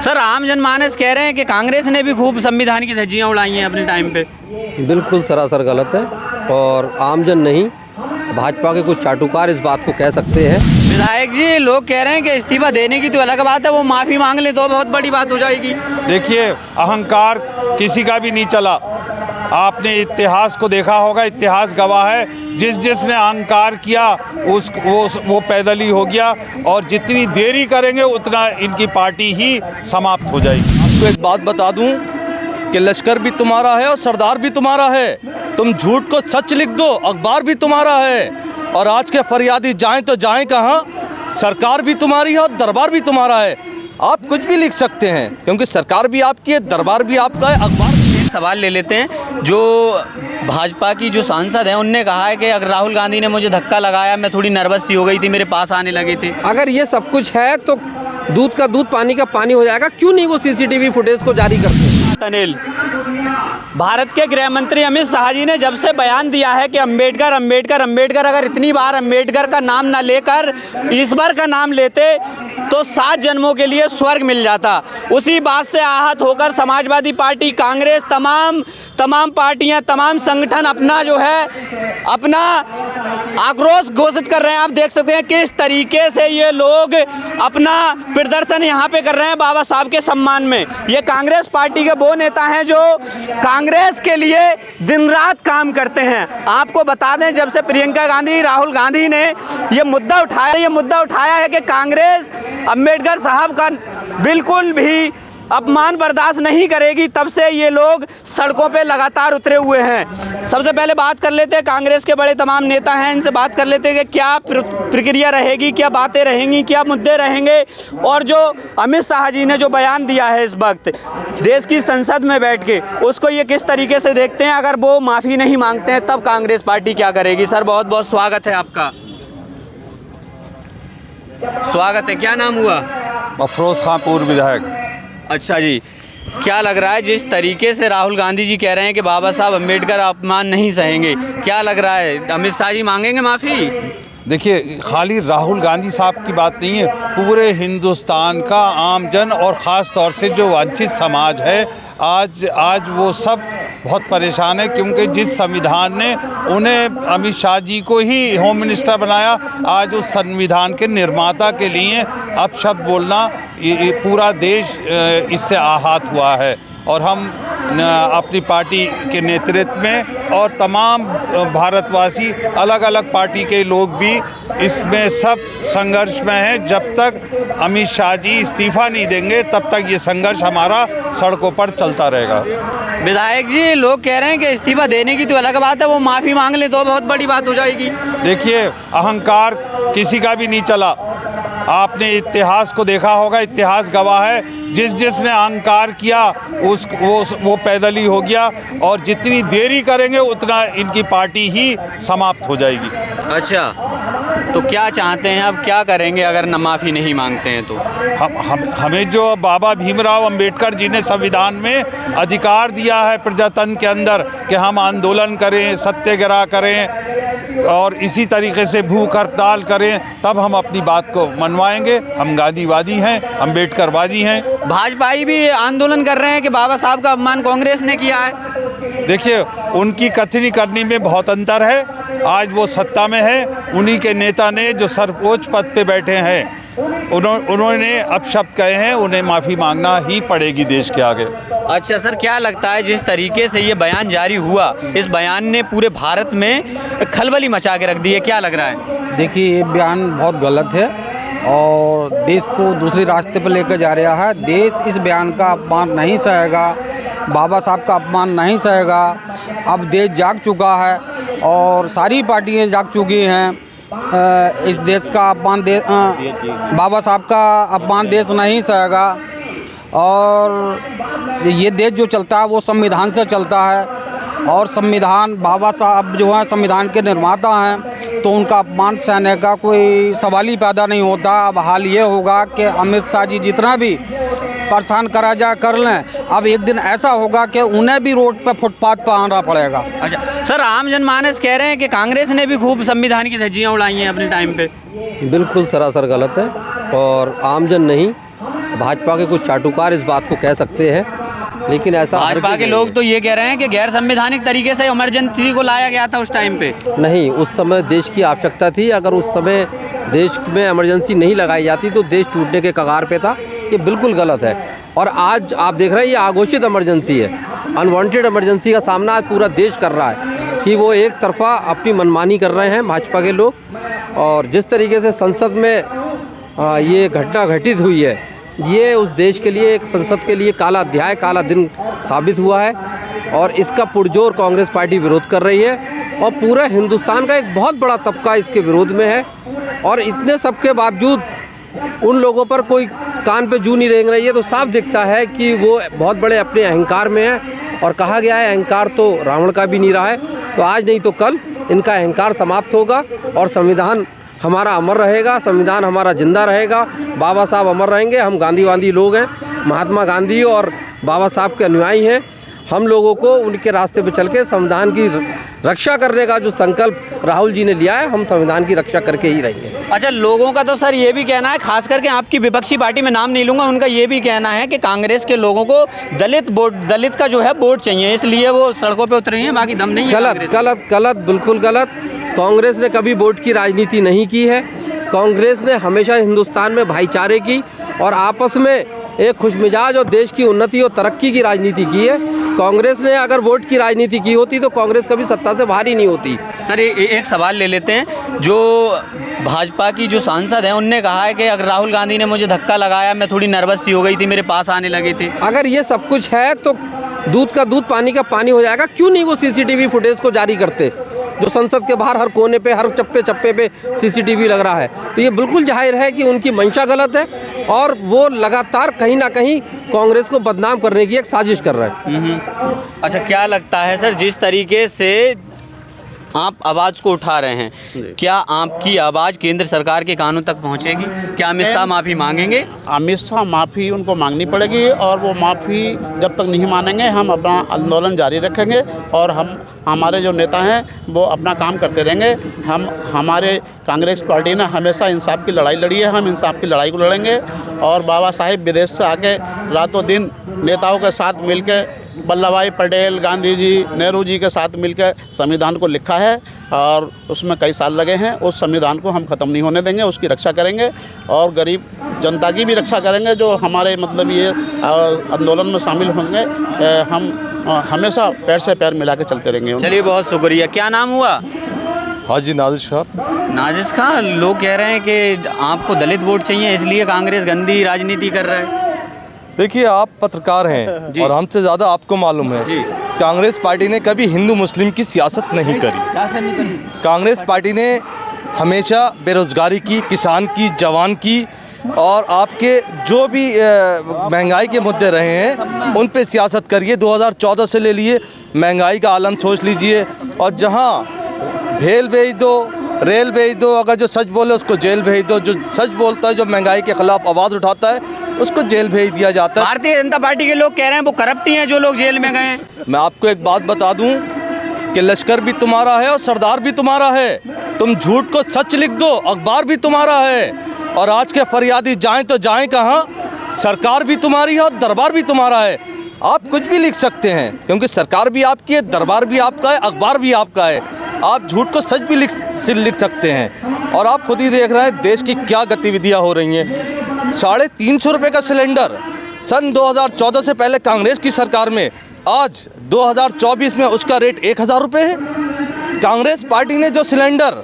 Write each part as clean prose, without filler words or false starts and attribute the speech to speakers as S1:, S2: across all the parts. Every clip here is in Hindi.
S1: सर, आम जनमानस कह रहे हैं कि कांग्रेस ने भी खूब संविधान की धज्जियां उड़ाई हैं अपने टाइम पे।
S2: बिल्कुल सरासर गलत है और आमजन नहीं, भाजपा के कुछ चाटुकार इस बात को कह सकते हैं।
S1: विधायक जी, लोग कह रहे हैं कि इस्तीफा देने की तो अलग बात है, वो माफ़ी मांग ले तो बहुत बड़ी बात हो जाएगी।
S3: देखिए, अहंकार किसी का भी नहीं चला। आपने इतिहास को देखा होगा, इतिहास गवाह है, जिसने अहंकार किया वो पैदल ही हो गया, और जितनी देरी करेंगे उतना इनकी पार्टी ही समाप्त हो जाएगी।
S4: आपको एक बात बता दूं कि लश्कर भी तुम्हारा है और सरदार भी तुम्हारा है। तुम झूठ को सच लिख दो, अखबार भी तुम्हारा है, और आज के फरियादी जाएं तो जाएं कहाँ। सरकार भी तुम्हारी है और दरबार भी तुम्हारा है। आप कुछ भी लिख सकते हैं क्योंकि सरकार भी आपकी है, दरबार भी आपका है, अखबार।
S1: सवाल ले लेते हैं। जो भाजपा की जो सांसद हैं उनने कहा है कि अगर राहुल गांधी ने मुझे धक्का लगाया, मैं थोड़ी नर्वस सी हो गई थी, मेरे पास आने लगे थे।
S2: अगर ये सब कुछ है तो दूध का दूध पानी का पानी हो जाएगा। क्यों नहीं वो सीसीटीवी फुटेज को जारी करते?
S1: अनिल, भारत के गृह मंत्री अमित शाह जी ने जब से बयान दिया है कि अंबेडकर अंबेडकर अंबेडकर, अगर इतनी बार अंबेडकर का नाम ना लेकर ईश्वर का नाम लेते तो 7 जन्मों के लिए स्वर्ग मिल जाता, उसी बात से आहत होकर समाजवादी पार्टी, कांग्रेस, तमाम पार्टियां, तमाम संगठन अपना आक्रोश घोषित कर रहे हैं। आप देख सकते हैं किस तरीके से ये लोग अपना प्रदर्शन यहाँ पे कर रहे हैं बाबा साहब के सम्मान में। ये कांग्रेस पार्टी के वो नेता हैं जो कांग्रेस के लिए दिन रात काम करते हैं। आपको बता दें, जब से प्रियंका गांधी, राहुल गांधी ने ये मुद्दा उठाया है कि कांग्रेस अंबेडकर साहब का बिल्कुल भी अपमान बर्दाश्त नहीं करेगी, तब से ये लोग सड़कों पे लगातार उतरे हुए हैं। सबसे पहले बात कर लेते हैं, कांग्रेस के बड़े तमाम नेता हैं, इनसे बात कर लेते हैं कि क्या प्रक्रिया रहेगी, क्या बातें रहेंगी, क्या मुद्दे रहेंगे, और जो अमित शाह जी ने जो बयान दिया है इस वक्त देश की संसद में बैठ के, उसको ये किस तरीके से देखते हैं। अगर वो माफ़ी नहीं मांगते हैं तब कांग्रेस पार्टी क्या करेगी। सर, बहुत बहुत स्वागत है आपका। स्वागत है। क्या नाम हुआ?
S3: अफरोज खां, पूर्व विधायक।
S1: अच्छा जी, क्या लग रहा है जिस तरीके से राहुल गांधी जी कह रहे हैं कि बाबा साहब अम्बेडकर अपमान नहीं सहेंगे, क्या लग रहा है अमित शाह जी मांगेंगे माफ़ी?
S3: देखिए, खाली राहुल गांधी साहब की बात नहीं है, पूरे हिंदुस्तान का आम जन और ख़ास तौर से जो वंचित समाज है, आज वो सब बहुत परेशान है, क्योंकि जिस संविधान ने उन्हें अमित शाह जी को ही होम मिनिस्टर बनाया, आज उस संविधान के निर्माता के लिए अपशब्द बोलना, ये पूरा देश इससे आहत हुआ है। और हम अपनी पार्टी के नेतृत्व में और तमाम भारतवासी, अलग अलग पार्टी के लोग भी इसमें सब संघर्ष में हैं। जब तक अमित शाह जी इस्तीफ़ा नहीं देंगे तब तक ये संघर्ष हमारा सड़कों पर चलता रहेगा।
S1: विधायक जी, लोग कह रहे हैं कि इस्तीफा देने की तो अलग बात है, वो माफ़ी मांग ले तो बहुत बड़ी बात हो जाएगी।
S3: देखिए, अहंकार किसी का भी नहीं चला। आपने इतिहास को देखा होगा, इतिहास गवाह है, जिसने अहंकार किया वो पैदल ही हो गया, और जितनी देरी करेंगे उतना इनकी पार्टी ही समाप्त हो जाएगी।
S1: अच्छा, तो क्या चाहते हैं, अब क्या करेंगे अगर न माफ़ी नहीं मांगते हैं तो?
S3: हमें जो बाबा भीमराव अंबेडकर जी ने संविधान में अधिकार दिया है प्रजातंत्र के अंदर कि हम आंदोलन करें, सत्याग्रह करें और इसी तरीके से भूख हड़ताल करें, तब हम अपनी बात को मनवाएंगे। हम गांधीवादी हैं, अंबेडकरवादी हैं।
S1: भाजपाई भी आंदोलन कर रहे हैं कि बाबा साहब का अपमान कांग्रेस ने किया है।
S3: देखिए, उनकी कथनी करनी में बहुत अंतर है। आज वो सत्ता में है, उन्हीं के नेता ने जो सर्वोच्च पद पे बैठे हैं, उन्होंने अपशब्द कहे हैं, उन्हें माफ़ी मांगना ही पड़ेगी देश के आगे।
S1: अच्छा सर, क्या लगता है जिस तरीके से ये बयान जारी हुआ, इस बयान ने पूरे भारत में खलबली मचा के रख दी है, क्या लग रहा है?
S5: देखिए, ये बयान बहुत गलत है और देश को दूसरे रास्ते पर लेकर जा रहा है। देश इस बयान का अपमान नहीं सहेगा, बाबा साहब का अपमान नहीं सहेगा। अब देश जाग चुका है और सारी पार्टियां जाग चुकी हैं। इस देश का अपमान बाबा साहब का अपमान देश नहीं सहेगा, और ये देश जो चलता है वो संविधान से चलता है, और संविधान, बाबा साहब जो हैं संविधान के निर्माता हैं, तो उनका अपमान सहने का कोई सवाल ही पैदा नहीं होता। अब हाल ये होगा कि अमित शाह जी जितना भी परेशान करा जाए कर लें, अब एक दिन ऐसा होगा कि उन्हें भी रोड पे फुटपाथ पर आना पड़ेगा।
S1: अच्छा सर, आम जनमानस कह रहे हैं कि कांग्रेस ने भी खूब संविधान की धज्जियां उड़ाई हैं अपने टाइम पे।
S2: बिल्कुल सरासर गलत है और आमजन नहीं, भाजपा के कुछ चाटुकार इस बात को कह सकते हैं, लेकिन ऐसा
S1: भाजपा
S2: हरगिज़
S1: के
S2: नहीं
S1: लोग
S2: है।
S1: तो ये कह रहे हैं कि गैर संवैधानिक तरीके से इमरजेंसी को लाया गया था उस टाइम पे।
S2: नहीं, उस समय देश की आवश्यकता थी। अगर उस समय देश में इमरजेंसी नहीं लगाई जाती तो देश टूटने के कगार पे था। ये बिल्कुल गलत है। और आज आप देख रहे हैं ये आघोषित इमरजेंसी है, अनवांटेड इमरजेंसी का सामना आज पूरा देश कर रहा है कि वो एक तरफा अपनी मनमानी कर रहे हैं भाजपा के लोग। और जिस तरीके से संसद में ये घटना घटित हुई है, ये उस देश के लिए, एक संसद के लिए काला अध्याय, काला दिन साबित हुआ है। और इसका पुरजोर कांग्रेस पार्टी विरोध कर रही है और पूरा हिंदुस्तान का एक बहुत बड़ा तबका इसके विरोध में है। और इतने सब के बावजूद उन लोगों पर कोई कान पे जू नहीं रेंग रही है, तो साफ दिखता है कि वो बहुत बड़े अपने अहंकार में है। और कहा गया है अहंकार तो रावण का भी नहीं रहा है, तो आज नहीं तो कल इनका अहंकार समाप्त होगा और संविधान हमारा अमर रहेगा, संविधान हमारा जिंदा रहेगा, बाबा साहब अमर रहेंगे। हम गांधीवादी लोग हैं, महात्मा गांधी और बाबा साहब के अनुयायी हैं। हम लोगों को उनके रास्ते पर चल के संविधान की रक्षा करने का जो संकल्प राहुल जी ने लिया है, हम संविधान की रक्षा करके ही रहेंगे।
S1: अच्छा, लोगों का तो सर ये भी कहना है, खास करके आपकी विपक्षी पार्टी में नाम नहीं लूँगा, उनका ये भी कहना है कि कांग्रेस के लोगों को दलित का जो है वोट चाहिए, इसलिए वो सड़कों पे उतरे हैं, बाकी दम नहीं है।
S2: गलत, बिल्कुल गलत। कांग्रेस ने कभी वोट की राजनीति नहीं की है। कांग्रेस ने हमेशा हिंदुस्तान में भाईचारे की और आपस में एक खुशमिजाज और देश की उन्नति और तरक्की की राजनीति की है। कांग्रेस ने अगर वोट की राजनीति की होती तो कांग्रेस कभी सत्ता से बाहर ही नहीं होती।
S1: सर एक सवाल ले लेते हैं। जो भाजपा की जो सांसद हैं उनने कहा है कि अगर राहुल गांधी ने मुझे धक्का लगाया, मैं थोड़ी नर्वस सी हो गई थी, मेरे पास आने लगे थे।
S2: अगर ये सब कुछ है तो दूध का दूध पानी का पानी हो जाएगा। क्यों नहीं वो सीसीटीवी फुटेज को जारी करते, जो संसद के बाहर हर कोने पे, हर चप्पे चप्पे पे सीसीटीवी लग रहा है। तो ये बिल्कुल जाहिर है कि उनकी मंशा गलत है और वो लगातार कहीं ना कहीं कांग्रेस को बदनाम करने की एक साजिश कर रहे हैं।
S1: अच्छा, क्या लगता है सर, जिस तरीके से आप आवाज़ को उठा रहे हैं, क्या आपकी आवाज़ केंद्र सरकार के कानों तक पहुंचेगी? क्या अमित शाह माफ़ी मांगेंगे?
S6: अमित शाह माफ़ी उनको मांगनी पड़ेगी और वो माफ़ी जब तक नहीं मानेंगे हम अपना आंदोलन जारी रखेंगे और हमारे जो नेता हैं वो अपना काम करते रहेंगे। हमारे कांग्रेस पार्टी ने हमेशा इंसाफ की लड़ाई लड़ी है, हम इंसाफ की लड़ाई को लड़ेंगे। और बाबा साहिब विदेश से आके रातों दिन नेताओं के साथ मिलकर, वल्लभ भाई पटेल, गांधी जी, नेहरू जी के साथ मिलकर संविधान को लिखा है और उसमें कई साल लगे हैं। उस संविधान को हम ख़त्म नहीं होने देंगे, उसकी रक्षा करेंगे और गरीब जनता की भी रक्षा करेंगे जो हमारे मतलब ये आंदोलन में शामिल होंगे। हम हमेशा पैर से पैर मिला के चलते रहेंगे।
S1: चलिए, बहुत शुक्रिया। क्या नाम हुआ?
S4: हाजी नाजिश खान।
S1: नाजिश खान, लोग कह रहे हैं कि आपको दलित वोट चाहिए, इसलिए कांग्रेस गंदी राजनीति कर रहा है।
S4: देखिए, आप पत्रकार हैं और हमसे ज़्यादा आपको मालूम है
S1: जी।
S4: कांग्रेस पार्टी ने कभी हिंदू मुस्लिम की सियासत नहीं करी। कांग्रेस पार्टी ने हमेशा बेरोज़गारी की, किसान की, जवान की और आपके जो भी महंगाई के मुद्दे रहे हैं उन पे सियासत करिए। 2014 से ले लिए महंगाई का आलम सोच लीजिए। और जहाँ भेल भेज दो, रेल भेज दो, अगर जो सच बोले उसको जेल भेज दो, जो सच बोलता है, जो महंगाई के खिलाफ आवाज़ उठाता है उसको जेल भेज दिया जाता है।
S1: भारतीय जनता पार्टी के लोग कह रहे हैं वो करप्ट ही हैं जो लोग जेल में गए हैं।
S4: मैं आपको एक बात बता दूं कि लश्कर भी तुम्हारा है और सरदार भी तुम्हारा है। तुम झूठ को सच लिख दो, अखबार भी तुम्हारा है। और आज के फरियादी जाएं तो जाएं कहाँ, सरकार भी तुम्हारी है और दरबार भी तुम्हारा है। आप कुछ भी लिख सकते हैं क्योंकि सरकार भी आपकी है, दरबार भी आपका है, अखबार भी आपका है। आप झूठ को सच भी लिख सकते हैं। और आप खुद ही देख रहे हैं देश की क्या गतिविधियां हो रही हैं। 350 रुपये का सिलेंडर सन 2014 से पहले कांग्रेस की सरकार में, आज 2024 में उसका रेट 1000 रुपये है। कांग्रेस पार्टी ने जो सिलेंडर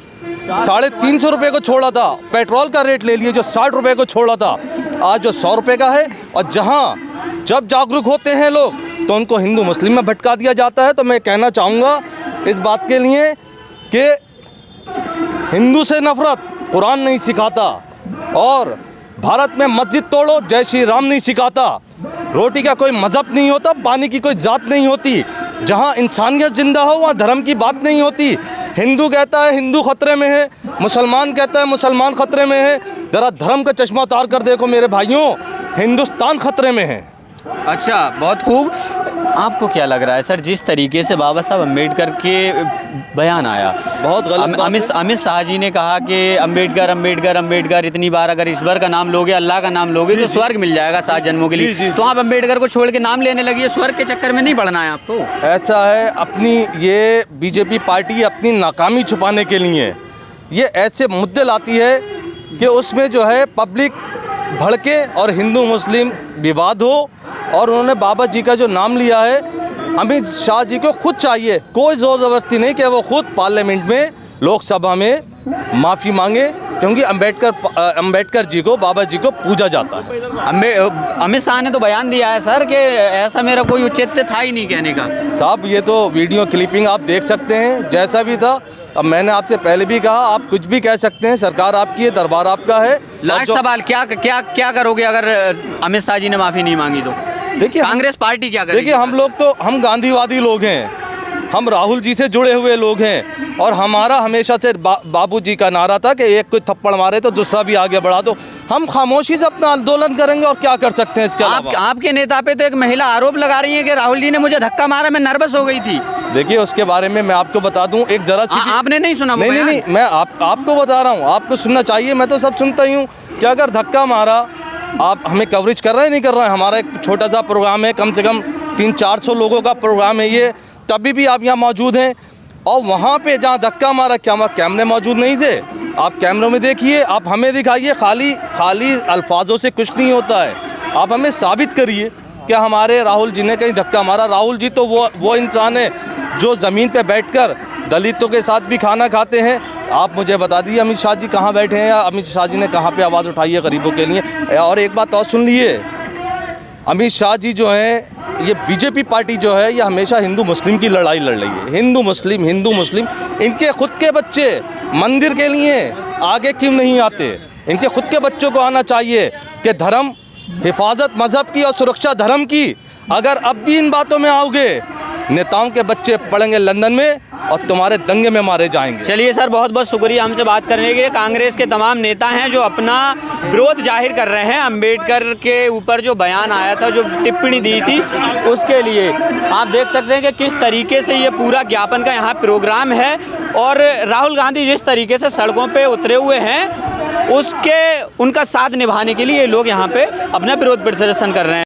S4: 350 रुपये को छोड़ा था, पेट्रोल का रेट ले लिए जो 60 रुपये को छोड़ा था, आज जो 100 रुपये का है। और जहां जब जागरूक होते हैं लोग तो उनको हिंदू मुस्लिम में भटका दिया जाता है। तो मैं कहना चाहूँगा इस बात के लिए कि हिंदू से नफरत कुरान नहीं सिखाता और भारत में मस्जिद तोड़ो जय श्री राम नहीं सिखाता। रोटी का कोई मज़हब नहीं होता, पानी की कोई ज़ात नहीं होती। जहाँ इंसानियत ज़िंदा हो वहाँ धर्म की बात नहीं होती। हिंदू कहता है हिंदू खतरे में है, मुसलमान कहता है मुसलमान खतरे में है। ज़रा धर्म का चश्मा उतार कर देखो मेरे भाइयों, हिंदुस्तान खतरे में है।
S1: अच्छा, बहुत खूब। आपको क्या लग रहा है सर, जिस तरीके से बाबा साहब अम्बेडकर के बयान आया,
S4: बहुत गलत बात है।
S1: अमित शाह जी ने कहा कि अम्बेडकर अम्बेडकर अम्बेडकर, इतनी बार अगर ईश्वर का नाम लोगे, अल्लाह का नाम लोगे तो स्वर्ग मिल जाएगा 7 जन्मों के लिए। तो आप अम्बेडकर को छोड़ के नाम लेने लगी, स्वर्ग के चक्कर में नहीं पड़ना है आपको।
S4: ऐसा है, अपनी ये बीजेपी पार्टी अपनी नाकामी छुपाने के लिए ये ऐसे मुद्दे लाती है कि उसमें जो है पब्लिक भड़के और हिंदू मुस्लिम विवाद हो। और उन्होंने बाबा जी का जो नाम लिया है, अमित शाह जी को खुद चाहिए, कोई ज़ोर ज़बरदस्ती नहीं कि वो खुद पार्लियामेंट में, लोकसभा में माफ़ी मांगे, क्योंकि अम्बेडकर जी को, बाबा जी को पूजा जाता है।
S1: अमित शाह ने तो बयान दिया है सर कि ऐसा मेरा कोई औचित्य था ही नहीं कहने का।
S4: साहब ये तो वीडियो क्लिपिंग आप देख सकते हैं, जैसा भी था। अब मैंने आपसे पहले भी कहा, आप कुछ भी कह सकते हैं, सरकार आपकी है, दरबार आपका है।
S1: लास्ट सवाल, क्या करोगे अगर अमित शाह जी ने माफ़ी नहीं मांगी तो?
S4: देखिए
S1: कांग्रेस पार्टी क्या करेगी?
S4: देखिए, हम लोग तो हम गांधीवादी लोग हैं, हम राहुल जी से जुड़े हुए लोग हैं, और हमारा हमेशा से बाबू जी का नारा था कि एक कोई थप्पड़ मारे तो दूसरा भी आगे बढ़ा दो। हम खामोशी से अपना आंदोलन करेंगे और क्या कर सकते हैं इसके अलावा।
S1: आपके नेता पे तो एक महिला आरोप लगा रही है कि राहुल जी ने मुझे धक्का मारा, मैं नर्वस हो गई थी।
S4: देखिए, उसके बारे में मैं आपको बता दूं, एक जरा सी
S1: आपने नहीं सुना?
S4: नहीं, मैं आपको बता रहा हूँ, आपको सुनना चाहिए, मैं तो सब सुनता ही हूँ कि अगर धक्का मारा, आप हमें कवरेज कर रहे हैं नहीं कर रहे हैं, हमारा एक छोटा सा प्रोग्राम है, कम से कम 300-400 लोगों का प्रोग्राम है ये, तभी भी आप यहाँ मौजूद हैं। और वहाँ पे जहाँ धक्का मारा, क्या वहाँ कैमरे मौजूद नहीं थे? आप कैमरों में देखिए, आप हमें दिखाइए, खाली अल्फाजों से कुछ नहीं होता है। आप हमें साबित करिए कि हमारे राहुल जी ने कहीं धक्का मारा। राहुल जी तो वो इंसान है जो ज़मीन पे बैठकर दलितों के साथ भी खाना खाते हैं। आप मुझे बता दीजिए, अमित शाह जी कहाँ बैठे हैं, या अमित शाह जी ने कहाँ पे आवाज़ उठाई है गरीबों के लिए? और एक बात और सुन लिए, अमित शाह जी जो हैं, ये बीजेपी पार्टी जो है, ये हमेशा हिंदू मुस्लिम की लड़ाई लड़ रही है। हिंदू मुस्लिम। इनके खुद के बच्चे मंदिर के लिए आगे क्यों नहीं आते? इनके खुद के बच्चों को आना चाहिए कि धर्म हिफाजत मजहब की और सुरक्षा धर्म की। अगर अब भी इन बातों में आओगे, नेताओं के बच्चे पढ़ेंगे लंदन में और तुम्हारे दंगे में मारे जाएंगे।
S1: चलिए सर, बहुत बहुत शुक्रिया हमसे बात करने के। कांग्रेस के तमाम नेता हैं जो अपना विरोध जाहिर कर रहे हैं अम्बेडकर के ऊपर जो बयान आया था, जो टिप्पणी दी थी, उसके लिए आप देख सकते हैं कि किस तरीके से ये पूरा ज्ञापन का यहाँ प्रोग्राम है। और राहुल गांधी जिस तरीके से सड़कों पे उतरे हुए हैं, उनका साथ निभाने के लिए ये लोग यहाँ पे अपना विरोध प्रदर्शन कर रहे हैं।